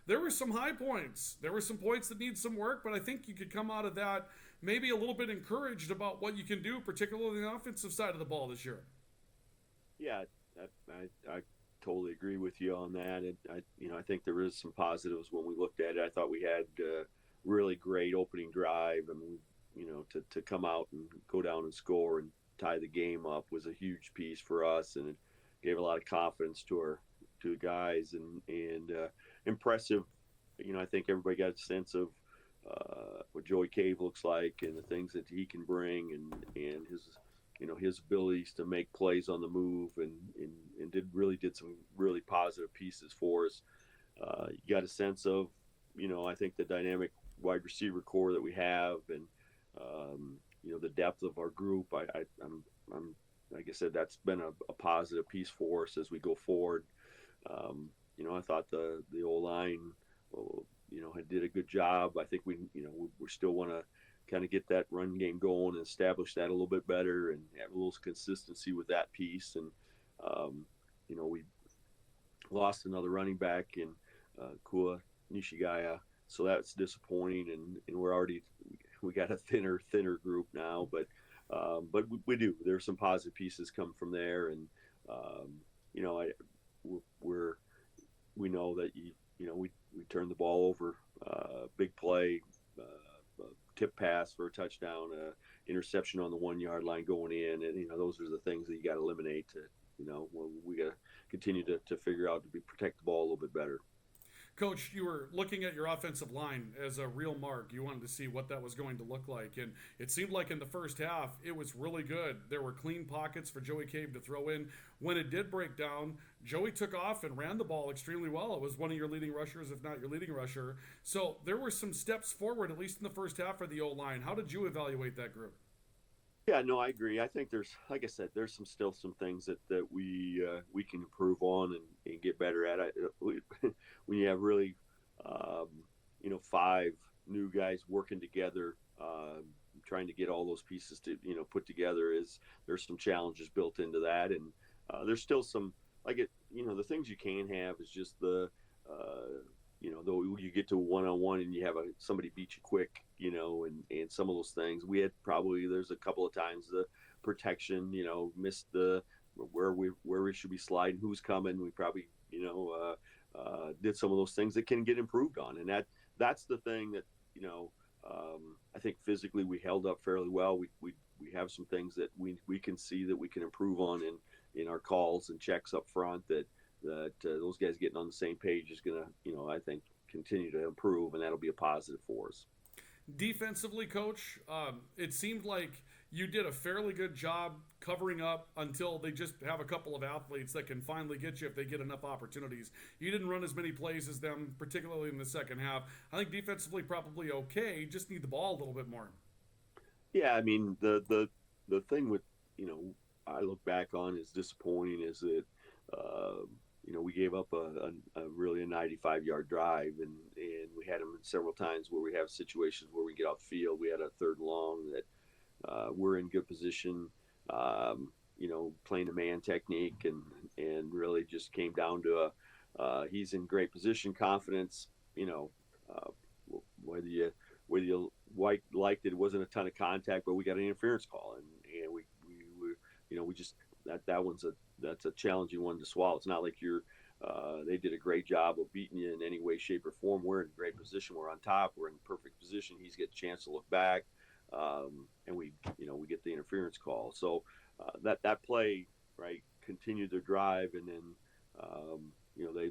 there were some high points. There were some points that need some work, but I think you could come out of that maybe a little bit encouraged about what you can do, particularly on the offensive side of the ball this year. Yeah, I totally agree with you on that. I think there is some positives when we looked at it. I thought we had really great opening drive. I mean, to come out and go down and score and tie the game up was a huge piece for us, and it gave a lot of confidence to the guys and impressive. I think everybody got a sense of what Joey Cave looks like and the things that he can bring and his abilities to make plays on the move and did some really positive pieces for us. You got a sense of I think the dynamic wide receiver core that we have and the depth of our group. I'm like I said, that's been a positive piece for us as we go forward. I thought the O line, did a good job. I think we still want to kind of get that run game going and establish that a little bit better and have a little consistency with that piece. And we lost another running back in Kua Nishigaya, so that's disappointing. And we got a thinner group now, but we do. There's some positive pieces come from there, and we know that we turned the ball over, big play, tip pass for a touchdown, interception on the 1 yard line going in, and those are the things that you got to eliminate. We got to continue to figure out to protect the ball a little bit better. Coach, you were looking at your offensive line as a real mark. You wanted to see what that was going to look like. And it seemed like in the first half, it was really good. There were clean pockets for Joey Cave to throw in. When it did break down, Joey took off and ran the ball extremely well. It was one of your leading rushers, if not your leading rusher. So there were some steps forward, at least in the first half of the O line. How did you evaluate that group? Yeah, no, I agree. I think like I said, there's still some things that we can improve on and get better at. When you have really, five new guys working together, trying to get all those pieces to put together there's some challenges built into that, and there's still some the things you can have is just though you get to one-on-one and you have somebody beat you quick, and some of those things. There's a couple of times the protection, missed where we should be sliding, who's coming. We probably, did some of those things that can get improved on. And that's the thing that, I think physically we held up fairly well. We have some things that we can see that we can improve on in our calls and checks up front that those guys getting on the same page is going to, I think, continue to improve, and that'll be a positive for us. Defensively, coach, it seemed like you did a fairly good job covering up until they just have a couple of athletes that can finally get you if they get enough opportunities. You didn't run as many plays as them, particularly in the second half. I think defensively probably okay, just need the ball a little bit more. Yeah, I mean the thing with I look back on is disappointing is that we gave up a really a 95-yard drive, and we had them several times where we have situations where we get off the field. We had a third and long that we're in good position, playing a man technique, and really just came down to he's in great position, confidence. Whether you liked it wasn't a ton of contact, but we got an interference call, and we just that's a challenging one to swallow. It's not like they did a great job of beating you in any way, shape, or form. We're in a great position. We're on top. We're in perfect position. He's got a chance to look back, and we get the interference call. So that play, right, continued their drive, and then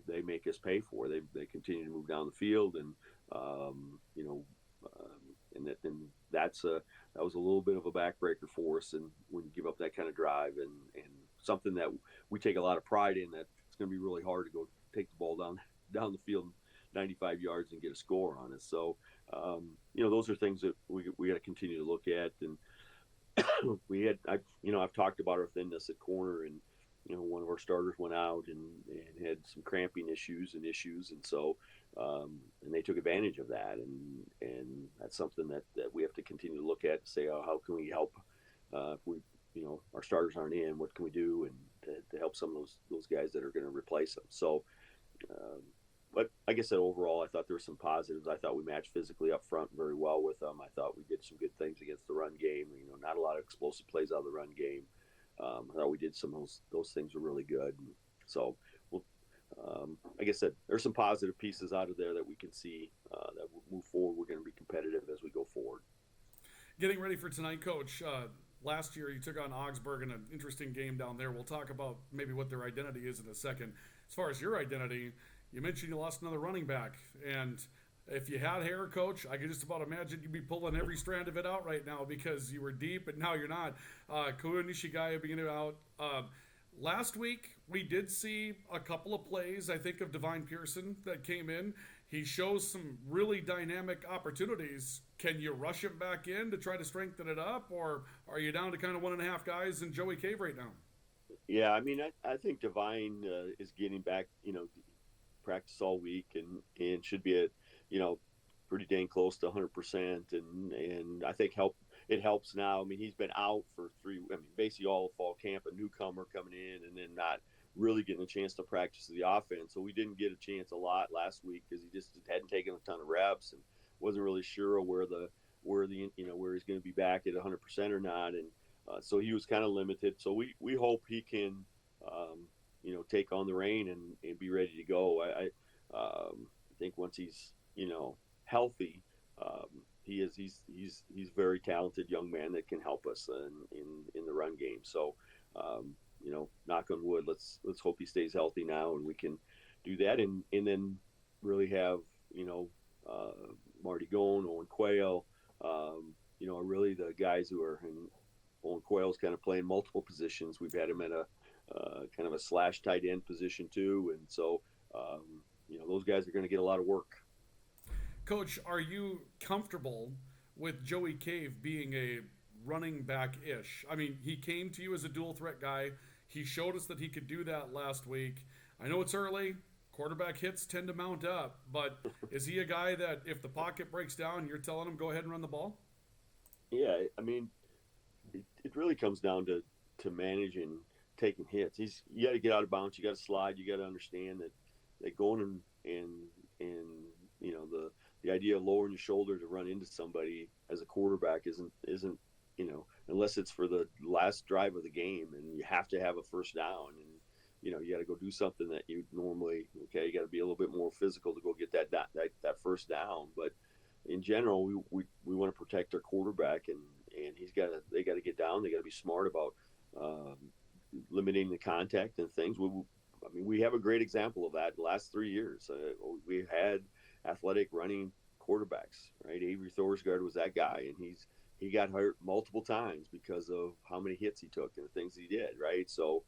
they make us pay for it. They continue to move down the field, and that was a little bit of a backbreaker for us. And when you give up that kind of drive and something that we take a lot of pride in, that it's going to be really hard to go take the ball down the field 95 yards and get a score on it. So those are things that we got to continue to look at. And I've talked about our thinness at corner, and one of our starters went out and had some cramping issues, and so and they took advantage of that, and that's something that we have to continue to look at and say, how can we help if our starters aren't in, what can we do and to help some of those guys that are going to replace them. So but like I said, overall, I thought there were some positives. I thought we matched physically up front very well with them. I thought we did some good things against the run game. Not a lot of explosive plays out of the run game. I thought we did some of those things were really good. And so, well, like I said, there's some positive pieces out of there that we can see that will move forward. We're going to be competitive as we go forward. Getting ready for tonight, Coach. Last year you took on Augsburg in an interesting game down there. We'll talk about maybe what their identity is in a second. As far as your identity, you mentioned you lost another running back, and if you had hair, Coach, I could just about imagine you'd be pulling every strand of it out right now because you were deep, and now you're not. Kua Nishigaya beginning out. Last week, we did see a couple of plays, I think, of Divine Pearson that came in. He shows some really dynamic opportunities. Can you rush him back in to try to strengthen it up, or are you down to kind of 1.5 guys in Joey Cave right now? Yeah, I mean, I think Divine is getting back, practice all week and should be at, pretty dang close to 100%. And I think it helps now. I mean, he's been out for basically all of fall camp, a newcomer coming in and then not really getting a chance to practice the offense. So we didn't get a chance a lot last week because he just hadn't taken a ton of reps and wasn't really sure where he's going to be back at 100% or not. And so he was kind of limited. So we hope he can, take on the rein and be ready to go. I think once he's, healthy, he's very talented young man that can help us in the run game. So, knock on wood, let's hope he stays healthy now and we can do that. And then really have, Marty Gone, Owen Quayle, are really the guys who are in. Owen Quayle's kind of playing multiple positions. We've had him at a kind of a slash tight end position too. And so, those guys are going to get a lot of work. Coach, are you comfortable with Joey Cave being a running back-ish? I mean, he came to you as a dual threat guy. He showed us that he could do that last week. I know it's early. Quarterback hits tend to mount up. But is he a guy that if the pocket breaks down, you're telling him go ahead and run the ball? Yeah, I mean, it really comes down to managing taking hits. You got to get out of bounds. You got to slide. You got to understand that going and the idea of lowering your shoulder to run into somebody as a quarterback isn't unless it's for the last drive of the game and you have to have a first down and you got to go do something that you normally you got to be a little bit more physical to go get that first down. But in general, we want to protect our quarterback and they got to get down. They got to be smart about limiting the contact and things. We have a great example of that the last 3 years. We had athletic running quarterbacks, right? Avery Thorsgaard was that guy, and he got hurt multiple times because of how many hits he took and the things he did, right? So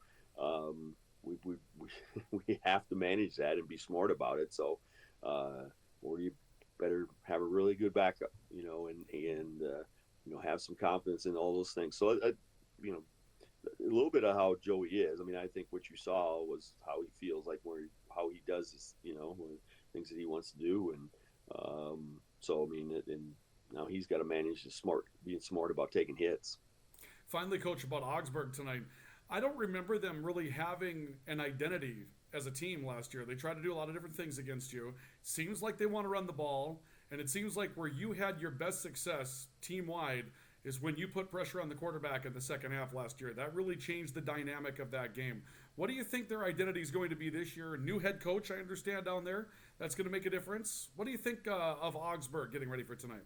we have to manage that and be smart about it. So or you better have a really good backup, and have some confidence in all those things. So a little bit of how Joey is. I mean, I think what you saw was how he feels, like how he does his, things that he wants to do, and so I mean, and now he's got to manage being smart about taking hits. Finally, Coach, about Augsburg tonight, I don't remember them really having an identity as a team last year. They tried to do a lot of different things against you. Seems like they want to run the ball, and it seems like where you had your best success team-wide is when you put pressure on the quarterback in the second half last year. That really changed the dynamic of that game. What do you think their identity is going to be this year? New head coach, I understand, down there. That's going to make a difference. What do you think of Augsburg getting ready for tonight?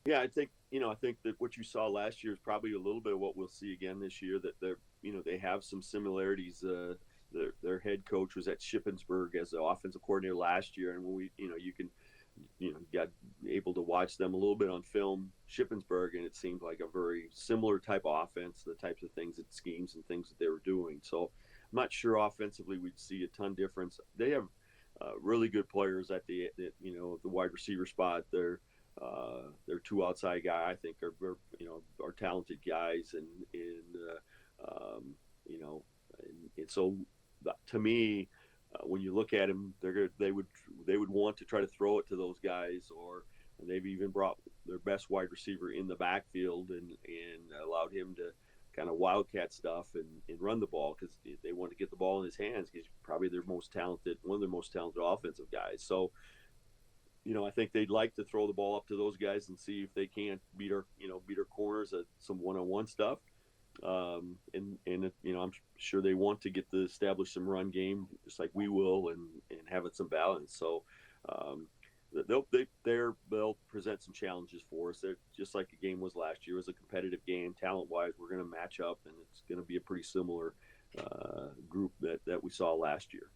Yeah, I think that what you saw last year is probably a little bit of what we'll see again this year. That they have some similarities. Their head coach was at Shippensburg as the offensive coordinator last year, and when you got able to watch them a little bit on film, Shippensburg, and it seemed like a very similar type of offense, the types of things that schemes and things that they were doing. So I'm not sure offensively we'd see a ton difference. They have really good players at the wide receiver spot. Their two outside guy, I think, are talented guys, and so to me, when you look at them, they would want to try to throw it to those guys, and they've even brought their best wide receiver in the backfield and allowed him kind of wildcat stuff and run the ball because they want to get the ball in his hands. He's probably one of their most talented offensive guys. So, I think they'd like to throw the ball up to those guys and see if they can't beat our corners at some one-on-one stuff. I'm sure they want to establish some run game just like we will and have it some balance. So, they'll present some challenges for us. They're just like the game was last year. It was a competitive game. Talent-wise, we're going to match up, and it's going to be a pretty similar group that we saw last year.